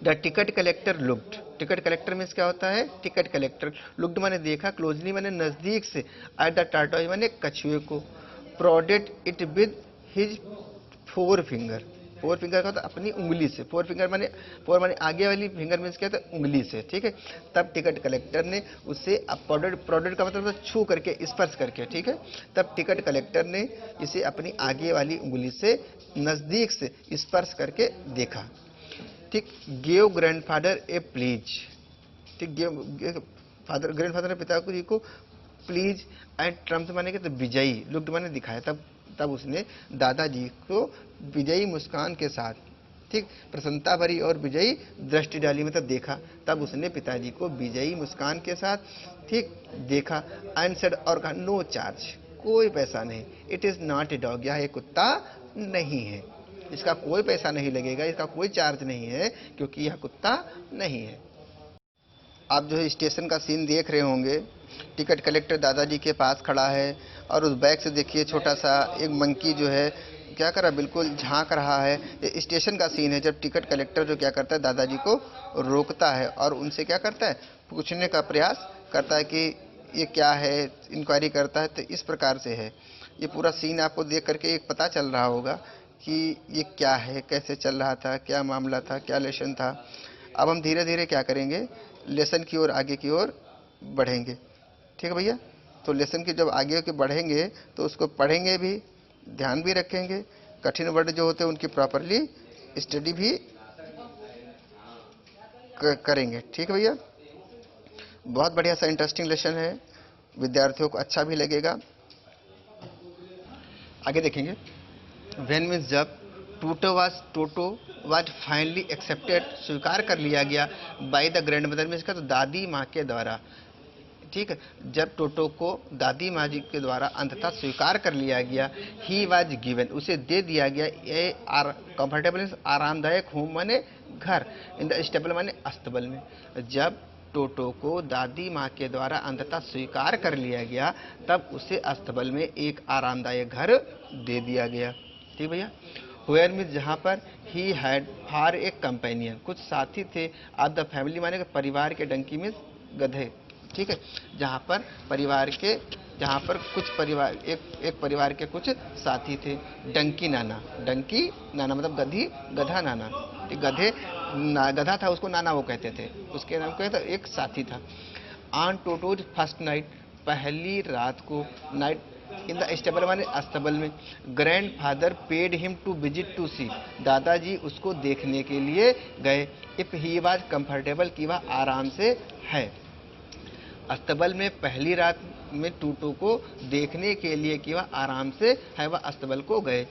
Speaker 1: The ticket collector looked, ticket collector means क्या होता है, टिकट कलेक्टर, लुक्ड माने देखा, क्लोजली माने नजदीक से, एट द टार्टोइज माने कछुए को, prodded it with his 4 finger, 4 finger का होता अपनी उंगली से, 4 फिंगर माने 4 माने आगे वाली फिंगर मीन्स क्या होता है, उंगली से, ठीक है। तब टिकट कलेक्टर ने उसे, प्रोडेड का मतलब होता छू करके, स्पर्श करके, ठीक है। तब टिकट कलेक्टर ने इसे अपनी आगे वाली उंगली से नजदीक से स्पर्श करके देखा। ठीक, गिव ग्रैंडफादर ए प्लीज, ठीक, फादर ग्रैंडफादर ने पिता को जी को प्लीज एंड ट्रम्प माने के तो विजयी लुक्ड माने दिखाया, तब तब उसने दादाजी को विजयी मुस्कान के साथ, ठीक, प्रसन्नता भरी और विजयी दृष्टि डाली, मतलब देखा, तब उसने पिताजी को विजयी मुस्कान के साथ, ठीक, देखा एंड सेड और कहा नो चार्ज, कोई पैसा नहीं, it is not a dog, यह एक कुत्ता नहीं है, इसका कोई पैसा नहीं लगेगा, इसका कोई चार्ज नहीं है क्योंकि यह कुत्ता नहीं है। आप जो है स्टेशन का सीन देख रहे होंगे, टिकट कलेक्टर दादाजी के पास खड़ा है और उस बैग से देखिए छोटा सा एक मंकी जो है क्या कर रहा है, बिल्कुल झांक रहा है। ये स्टेशन का सीन है जब टिकट कलेक्टर जो क्या करता है दादाजी को रोकता है और उनसे क्या करता है, पूछने का प्रयास करता है कि ये क्या है, इंक्वायरी करता है। तो इस प्रकार से है ये पूरा सीन, आपको देख करके एक पता चल रहा होगा कि ये क्या है, कैसे चल रहा था, क्या मामला था, क्या लेसन था। अब हम धीरे धीरे क्या करेंगे, लेसन की ओर आगे की ओर बढ़ेंगे, ठीक है भैया। तो लेसन की जब आगे के बढ़ेंगे तो उसको पढ़ेंगे भी, ध्यान भी रखेंगे, कठिन वर्ड जो होते हैं उनकी प्रॉपरली स्टडी भी करेंगे, ठीक है भैया। बहुत बढ़िया सा इंटरेस्टिंग लेसन है, विद्यार्थियों को अच्छा भी लगेगा। आगे देखेंगे, व्हेन मीन्स जब, टोटो वाज फाइनली एक्सेप्टेड, स्वीकार कर लिया गया, by the grand mother means का तो दादी माँ के द्वारा, ठीक है, जब टोटो को दादी माँ जी के द्वारा अंततः स्वीकार कर लिया गया, ही वाज गिवन, उसे दे दिया गया, ए आर कंफर्टेबल मीन्स आरामदायक, होम माने घर, इन द स्टेबल माने अस्तबल में। जब टोटो को दादी माँ के द्वारा अंततः स्वीकार कर लिया गया तब उसे अस्तबल में एक आरामदायक घर दे दिया गया, ठीक भैया। वेयर मीन्स जहाँ पर, he had for a companion, कुछ साथी थे, ऑफ द फैमिली माने परिवार के, डंकी मीन्स गधे, ठीक है, जहाँ पर परिवार के, जहाँ पर कुछ परिवार, एक परिवार के कुछ साथी थे। डंकी नाना मतलब गधा नाना, गधे गधा था उसको नाना वो कहते थे, उसके नाम कहते एक साथी था। ऑन टोटोज फर्स्ट नाइट, पहली रात को, नाइट इन द स्टेबल माने अस्तबल में, grandfather paid him to visit to see, दादाजी उसको देखने के लिए गए। इफ ही वाज कंफर्टेबल, कि वह आराम से है। अस्तबल में पहली रात में टूटू को देखने के लिए कि वह आराम से है, वह अस्तबल को गए।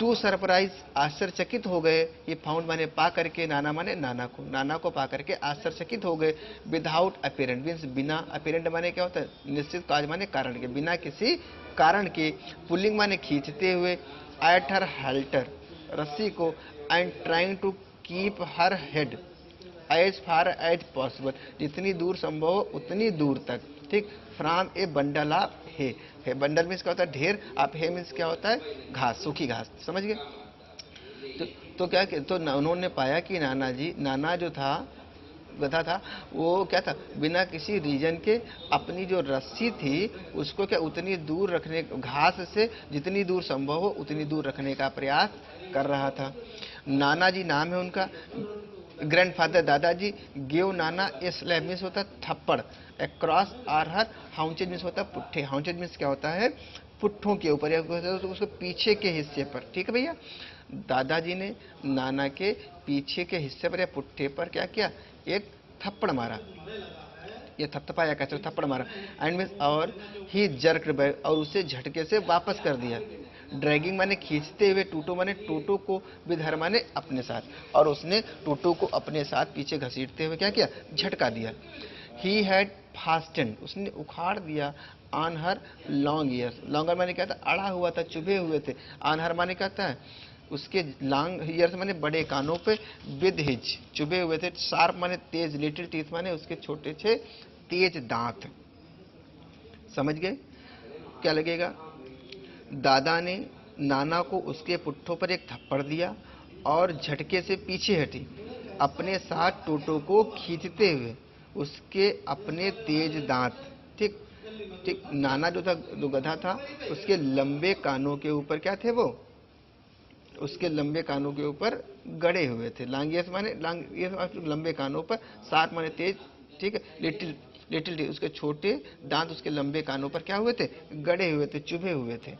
Speaker 1: टू सरप्राइज, आश्चर्यचकित हो गए, ये फाउंड माने पा करके, नाना माने नाना को पा करके आश्चर्यचकित हो गए। विदाउट अपेरेंट मीन्स बिना, अपेरेंट माने क्या होता है, निश्चित काज माने कारण के, बिना किसी कारण के। पुलिंग माने खींचते हुए, एट हर हाल्टर रस्सी को, and trying to keep her head as far as possible, जितनी दूर संभव हो उतनी दूर तक, ठीक, from a bundle of hay, bundle means क्या होता है ढेर, आप हे मीन्स क्या होता है घास, सूखी घास, समझ गए। तो क्या, तो उन्होंने पाया कि नाना जो था गधा था, वो क्या था, बिना किसी रीजन के अपनी जो रस्सी थी उसको क्या उतनी दूर रखने, घास से जितनी दूर संभव हो उतनी दूर रखने का प्रयास कर रहा था। नाना जी नाम है उनका, ग्रैंडफादर दादाजी, गिव नाना ए स्लैप मीन्स होता है थप्पड़, अक्रॉस आर हर हाउंचेज मीन्स होता है पुट्ठे, हाउंचेज मीन्स क्या होता है, पुट्ठों के ऊपर या तो उसके पीछे के हिस्से पर, ठीक है भैया। दादाजी ने नाना के पीछे के हिस्से पर या पुट्ठे पर क्या किया, एक थप्पड़ मारा, ये थपथपाया कहते थप्पड़ मारा, एंड मीन्स और ही जर्क बैक, और उसे झटके से वापस कर दिया। ड्रैगिंग माने खींचते हुए, टूटो माने टोटो को, विधर माने अपने साथ, और उसने टोटो को अपने साथ पीछे घसीटते हुए क्या किया, झटका दिया। ही हैड फास्टेंड, उसने उखाड़ दिया, on her long years, longer माने क्या था, अड़ा हुआ था, चुभे हुए थे, ऑन हर माने क्या था, उसके लॉन्ग ईयर्स माने बड़े कानों पे, विद हिज चुभे हुए थे, शार्प माने तेज, लिटिल टीथ माने उसके छोटे छे तेज दांत, समझ गए क्या लगेगा। दादा ने नाना को उसके पुट्ठों पर एक थप्पड़ दिया और झटके से पीछे हटी, अपने साथ टोटो को खींचते हुए, उसके अपने तेज दांत, ठीक ठीक, नाना जो था, जो गधा था, उसके लंबे कानों के ऊपर क्या थे, वो उसके लंबे कानों के ऊपर गड़े हुए थे, लांगियस माने लंबे कानों पर, सात माने तेज, ठीक है, लिटिल उसके छोटे दांत उसके लंबे कानों पर क्या हुए थे, गड़े हुए थे, चुभे हुए थे,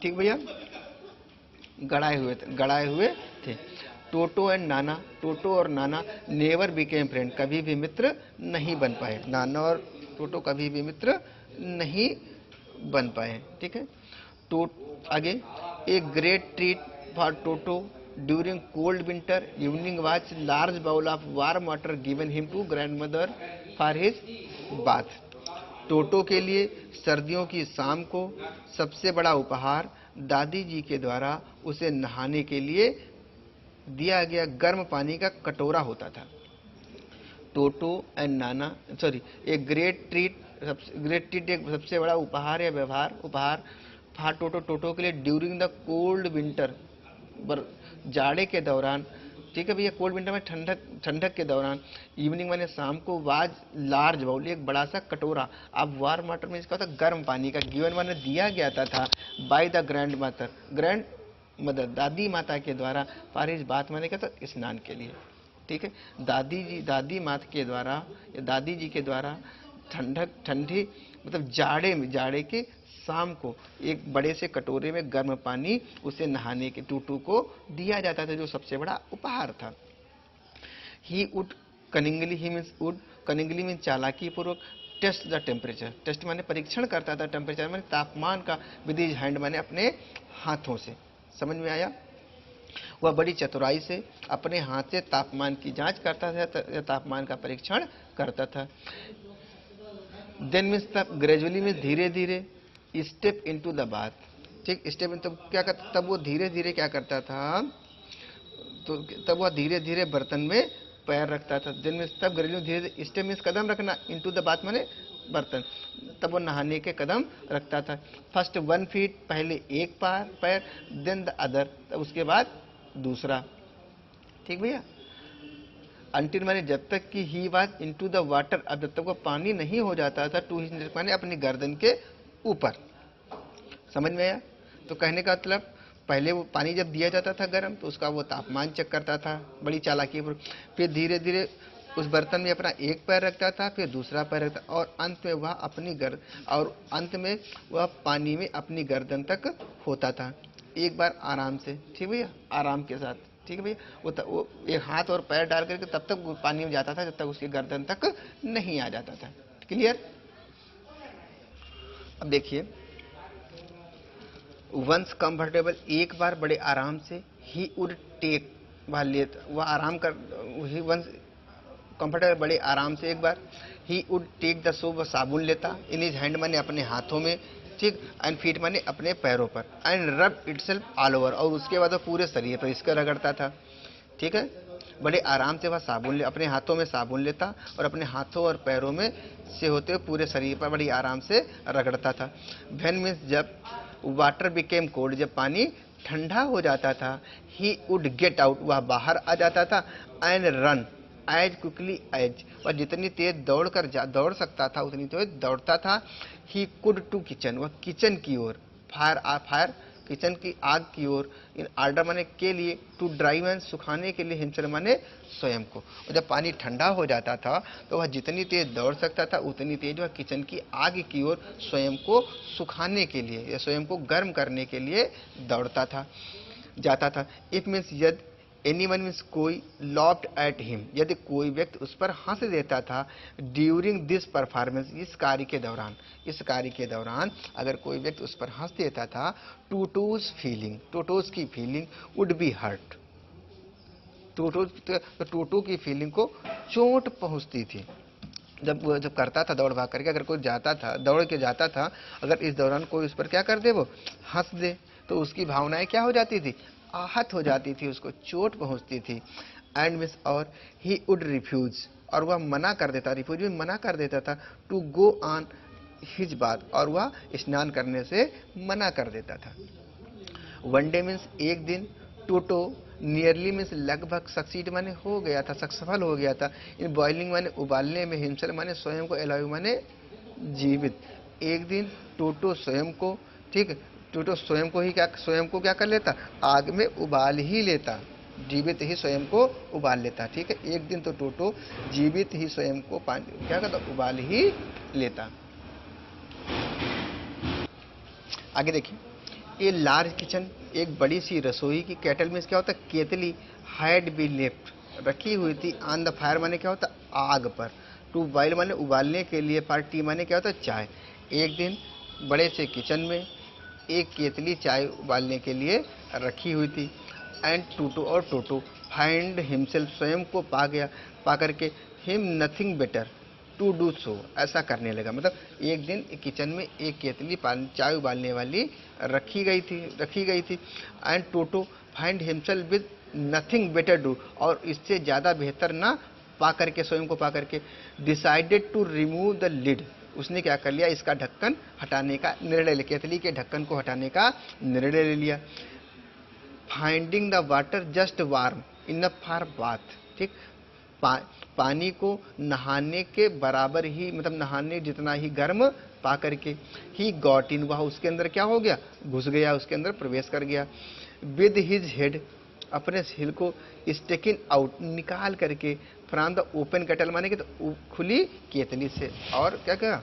Speaker 1: ठीक भैया, गड़ाए हुए थे। टोटो एंड नाना, टोटो और नाना नेवर बिकेम फ्रेंड, कभी भी मित्र नहीं बन पाए। नाना और टोटो कभी भी मित्र नहीं बन पाए। ठीक है। तो आगे, a great treat for Toto during cold winter evening was large bowl of warm water given him to grandmother for his bath. Toto के लिए सर्दियों की शाम को सबसे बड़ा उपहार दादी जी के द्वारा उसे नहाने के लिए दिया गया गर्म पानी का कटोरा होता था। टोटो एंड नाना, सॉरी, एक ग्रेट ट्रीट, ग्रेट ट्रीट एक सबसे बड़ा उपहार या व्यवहार उपहार फॉर टोटो, टोटो के लिए ड्यूरिंग द कोल्ड विंटर, जाड़े के दौरान। ठीक है भैया, कोल्ड विंटर में ठंडक ठंडक के दौरान। इवनिंग माने शाम को, वाज लार्ज बाउल एक बड़ा सा कटोरा, अब वार्म वाटर में इसका होता गर्म पानी का, गिवन माने दिया गया था बाय द ग्रैंड मदर दादी माता के द्वारा, फॉर हिज बाथ माने क्या था स्नान के लिए। ठीक है। दादी माता के द्वारा या दादी जी के द्वारा ठंडी मतलब जाड़े के शाम को एक बड़े से कटोरे में गर्म पानी उसे नहाने के टूटू को दिया जाता था, जो सबसे बड़ा उपहार था। He would cunningly, he means would, cunningly means चालाकी पूर्वक, टेस्ट द टेम्परेचर, टेस्ट माने परीक्षण करता था, टेम्परेचर माने तापमान का, विद हिज हैंड माने अपने हाथों से। समझ में आया? वह बड़ी चतुराई से अपने हाथ से तापमान की जांच करता था, तापमान का परीक्षण करता था। देन मीन्स तब, ग्रेजुअली मीन्स धीरे धीरे, स्टेप इनटू द बाथ। ठीक, स्टेप इन, तब क्या करता, तब वो धीरे धीरे क्या करता था, तो तब वह धीरे धीरे बर्तन में पैर रखता था। देन मीन्स तब ग्रेजुअली धीरे, स्टेप मीन्स कदम रखना, इनटू द बाथ माने बर्तन, तब वो नहाने के कदम रखता था। फर्स्ट 1 फीट, पहले एक पैर, देन द अदर, तब उसके बाद दूसरा। ठीक भैया। अंटिल माने जब तक कि he was into the water, अब जब तक वो पानी नहीं हो जाता था, टू हिज माने अपनी गर्दन के ऊपर। समझ में आया? तो कहने का मतलब, पहले वो पानी जब दिया जाता था गर्म, तो उसका वो तापमान चेक करता था बड़ी चालाकी पर, फिर धीरे धीरे उस बर्तन में अपना एक पैर रखता था, फिर दूसरा पैर रखता, और अंत में वह पानी में अपनी गर्दन तक होता था, एक बार आराम से। ठीक भैया, आराम के साथ। ठीक है भैया, वो एक हाथ और पैर डाल करके तब तक वो पानी में जाता था जब तक उसकी गर्दन तक नहीं आ जाता था। क्लियर? अब देखिए, वंस कंफर्टेबल, एक बार बड़े आराम से, ही वुड टेक, वह आराम कर, ही वंस कंफर्टेबल बड़े आराम से, एक बार, he would take the soap, वह साबुन लेता, इन हिज हैंड माने अपने हाथों में, ठीक, एंड फीट माने अपने पैरों पर, एंड रब इटसेल्फ ऑल ओवर, और उसके बाद वह पूरे शरीर पर इसका रगड़ता था। ठीक है। बड़े आराम से वह अपने हाथों में साबुन लेता और अपने हाथों और पैरों में से होते हुए पूरे शरीर पर बड़ी आराम से रगड़ता था। व्हेन मीन्स जब, वाटर बिकेम कोल्ड, जब पानी ठंडा हो जाता था, ही वुड गेट आउट, वह बाहर आ जाता था, and run as quickly as, वह जितनी तेज दौड़ सकता था उतनी तेज दौड़ता था। ही कुड टू किचन, वह किचन की ओर, फायर किचन की आग की ओर, इन ऑर्डर माने के लिए, टू ड्राई एंड सुखाने के लिए, हिमचल माने स्वयं को। और जब पानी ठंडा हो जाता था तो वह जितनी तेज दौड़ सकता था उतनी तेज वह किचन की आग की ओर स्वयं को सुखाने के लिए या स्वयं को गर्म करने के लिए दौड़ता था, जाता था। इफ मीन्स यदि, एनीवन मीन्स कोई, लॉफ्ड एट हिम, यदि कोई व्यक्ति उस पर हंस देता था, ड्यूरिंग दिस परफॉर्मेंस, इस कार्य के दौरान अगर कोई व्यक्ति उस पर हंस देता था, टोटोस की फीलिंग वुड बी हर्ट, टोटो की फीलिंग को चोट पहुंचती थी। जब करता था दौड़ भाग करके, अगर कोई जाता था, दौड़ के जाता था, अगर इस दौरान कोई उस पर क्या कर दे, वो हंस दे, तो उसकी भावनाएं क्या हो जाती थी, आहत हो जाती थी, उसको चोट पहुंचती थी। एंड मिस, और ही वुड रिफ्यूज, और वह मना कर देता, रिफ्यूज में मना कर देता था, टू गो ऑन हिज बात, और वह स्नान करने से मना कर देता था। वन डे मीन्स एक दिन, टोटो नियरली मीन्स लगभग, सक्सीड माने हो गया था, सफल हो गया था, इन बॉइलिंग माने उबालने में, हिमचल माने स्वयं को, एलाइव माने जीवित। एक दिन टोटो स्वयं को, ठीक, टोटो स्वयं को क्या कर लेता, आग में उबाल ही लेता, जीवित ही स्वयं को उबाल लेता। ठीक है। एक दिन तो टोटो जीवित ही स्वयं को क्या करता, उबाल ही लेता। आगे देखिए, ये लार्ज किचन, एक बड़ी सी रसोई की, केटल में क्या होता है, केतली, हैड बी लेफ्ट रखी हुई थी ऑन द फायर माने क्या होता आग पर, टू बॉयल माने उबालने के लिए, फॉर टी माने क्या होता चाय। एक दिन बड़े से किचन में एक केतली चाय उबालने के लिए रखी हुई थी। एंड टूटू और टोटो फाइंड हिमसेल्फ स्वयं को पा गया, पा करके him nothing better to do so ऐसा करने लगा। मतलब एक दिन किचन में एक केतली चाय उबालने वाली रखी गई थी। And Toto find himself with nothing better do और इससे ज़्यादा बेहतर ना पा करके स्वयं को पा करके decided to remove the lid उसने क्या कर लिया इसका ढक्कन हटाने का निर्णय लिया, केतली के ढक्कन को हटाने का निर्णय ले लिया। Finding the water just warm enough for bath, ठीक पानी को नहाने के बराबर ही मतलब नहाने जितना ही गर्म पा करके ही गॉट इन वह उसके अंदर क्या हो गया घुस गया, उसके अंदर प्रवेश कर गया। विद हिज हेड अपने सिर को स्टेकिन आउट निकाल करके फ्रॉम द ओपन केटल माने कि तो खुली केतली से। और क्या कहा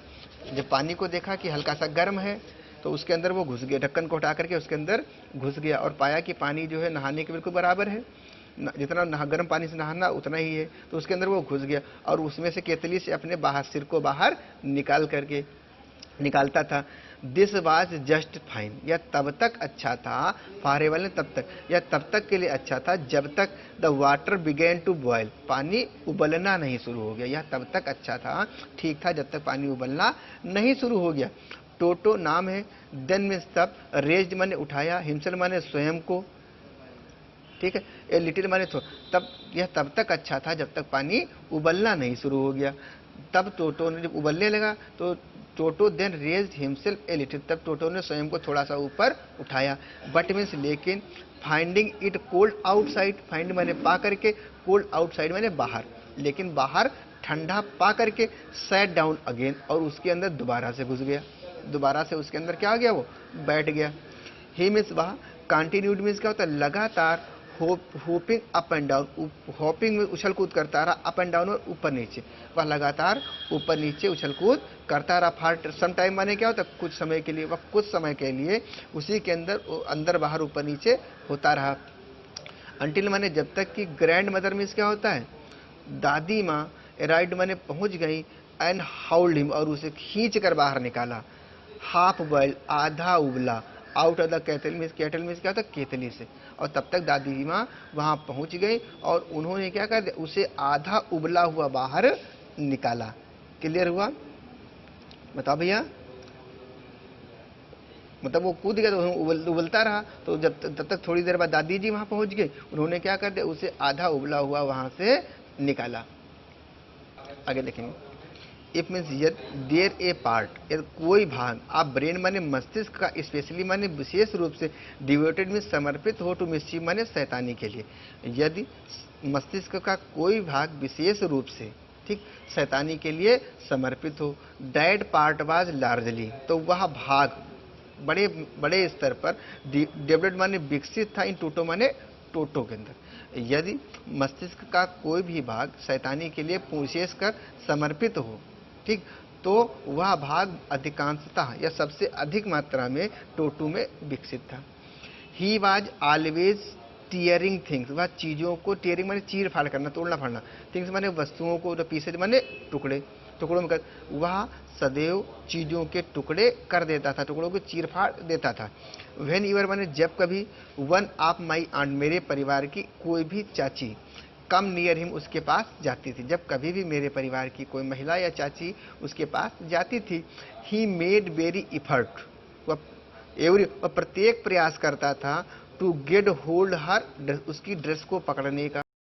Speaker 1: जब पानी को देखा कि हल्का सा गर्म है तो उसके अंदर वो घुस गया, ढक्कन को हटा करके उसके अंदर घुस गया और पाया कि पानी जो है नहाने के बिल्कुल बराबर है, जितना गर्म पानी से नहाना उतना ही है। तो उसके अंदर वो घुस गया और उसमें से केतली से अपने बाहर सिर को बाहर निकालता था। दिस वाज जस्ट फाइन यह तब तक अच्छा था, फारेबल ने तब तक यह तब तक के लिए अच्छा था जब तक the water began to boil पानी उबलना नहीं शुरू हो गया। यह तब तक अच्छा था ठीक था जब तक पानी उबलना नहीं शुरू हो गया। टोटो नाम है, देन मीन्स तब, रेज्ड माने उठाया, हिमसेल्फ माने स्वयं को, ठीक है, ए लिटिल माने थोड़ा, तब यह तब तक अच्छा था जब तक पानी उबलना नहीं शुरू हो गया। तब टोटो ने जब उबलने लगा तो Toto then raised himself a little, तब टोटो ने स्वयं को थोड़ा सा ऊपर उठाया। बट मीन्स लेकिन finding it cold outside, find माने पा करके, कोल्ड आउटसाइड माने बाहर, लेकिन बाहर ठंडा पा करके सैट डाउन अगेन और उसके अंदर दोबारा से घुस गया, दोबारा से उसके अंदर क्या हो गया वो बैठ गया। ही मीन्स वह कंटिन्यूड मीन्स क्या होता है लगातार, hopping up and down, hopping में उछल कूद करता रहा, अप एंड डाउन और ऊपर नीचे, वह लगातार ऊपर नीचे उछल कूद करता रहा। फॉर सम टाइम माने क्या होता है कुछ समय के लिए, वह कुछ समय के लिए उसी के अंदर बाहर ऊपर नीचे होता रहा। अंटिल माने जब तक कि ग्रैंड मदर मीन्स क्या होता है दादी माँ, राइड माने पहुंच गई, एंड हाउल्ड हिम और उसे खींच कर बाहर निकाला। हाफ बॉइल्ड आधा उबला, out of the kettle means, kettle means क्या होता है केतली से, और तब तक दादी माँ वहाँ पहुँच गई और उन्होंने क्या कर दिया उसे आधा उबला हुआ बाहर निकाला। क्लियर हुआ बताओ भैया, मतलब वो कूद गया तो उबलता रहा, तो तब तक थोड़ी देर बाद दादी जी वहाँ पहुँच गई, उन्होंने क्या कर दिया उसे आधा उबला हुआ वहाँ से निकाला। आगे देखेंगे। इफ मीन्स यद देयर ए पार्ट, यदि कोई भाग, आप ब्रेन माने मस्तिष्क का स्पेशली माने विशेष रूप से, डिवोटेड में समर्पित हो टू मिस्चीफ माने शैतानी के लिए, यदि मस्तिष्क का कोई भाग विशेष रूप से ठीक शैतानी के लिए समर्पित हो। दैट पार्ट वाज लार्जली, तो वह भाग बड़े बड़े स्तर पर डेवलप्ड माने विकसित था, इन टोटो माने टोटो के अंदर। यदि मस्तिष्क का कोई भी भाग शैतानी के लिए विशेष कर समर्पित हो ठीक, तो वह भाग अधिकांशतः या सबसे अधिक मात्रा में टोटू में विकसित था। He was always tearing things, वह चीज़ों को, टीयरिंग माने चीर फाड़ करना, तोड़ना फाड़ना, थिंग्स माने वस्तुओं को, पीसेज माने टुकड़ों में कर, वह सदैव चीज़ों के टुकड़े कर देता था, टुकड़ों को चीर फाड़ देता था। व्हेन ईवर माने जब कभी, वन ऑफ माई आंट मेरे परिवार की कोई भी चाची, कम नियर हिम उसके पास जाती थी, जब कभी भी मेरे परिवार की कोई महिला या चाची उसके पास जाती थी। ही मेड वेरी इफर्ट, वह प्रत्येक प्रयास करता था टू गेट होल्ड हर, उसकी ड्रेस को पकड़ने का,